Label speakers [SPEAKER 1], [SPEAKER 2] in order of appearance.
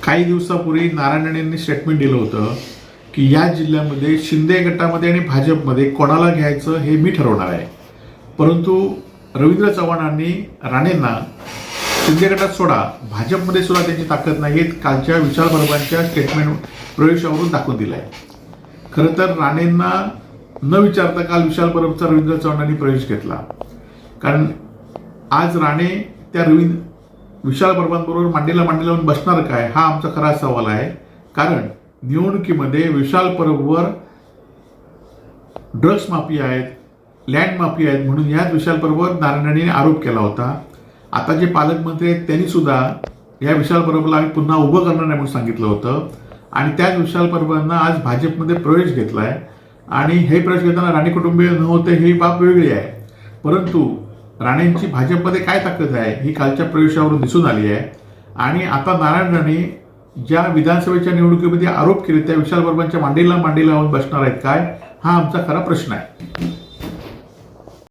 [SPEAKER 1] काही दिवसापूर्वी नारायण राणेंनी स्टेटमेंट दिलं होतं की या जिल्ह्यामध्ये शिंदे गटामध्ये आणि भाजपमध्ये कोणाला घ्यायचं हे मी ठरवणार आहे. परंतु रवींद्र चव्हाणांनी राणेंना शिंदे गटात सोडा, भाजपमध्ये सुद्धा त्यांची ताकद नाही हे कालच्या विशाल परबांच्या स्टेटमेंट प्रवेशावरून दाखवून दिलं आहे. खरं तर राणेंना न विचारता काल विशाल परबचा रवींद्र चव्हाणांनी प्रवेश घेतला, कारण आज राणे त्या विशाल परबांबरोबर मांडीला लावून बसणार काय हा आमचा खरा सवाल आहे. कारण निवडणुकीमध्ये विशाल परबवर ड्रग्स माफिया आहेत, लँड माफिया आहेत म्हणून याच विशाल परबवर नारायण राणेंनी आरोप केला होता. आता जे पालकमंत्री आहेत त्यांनी सुद्धा या विशाल परबला आम्ही पुन्हा उभं करणार नाही म्हणून सांगितलं होतं आणि त्याच विशाल परबांना आज भाजपमध्ये प्रवेश घेतलाय. आणि हे प्रवेश घेताना राणे कुटुंबीय न होते ही बाब वेगळी आहे, परंतु राणेंची भाजपमध्ये काय ताकद आहे ही कालच्या प्रवेशावरून दिसून आली आहे. आणि आता नारायण राणे ज्या विधानसभेच्या निवडणुकीमध्ये आरोप केले त्या विशाल परबांच्या मांडीला लावून बसणार आहेत काय हा आमचा खरा प्रश्न आहे.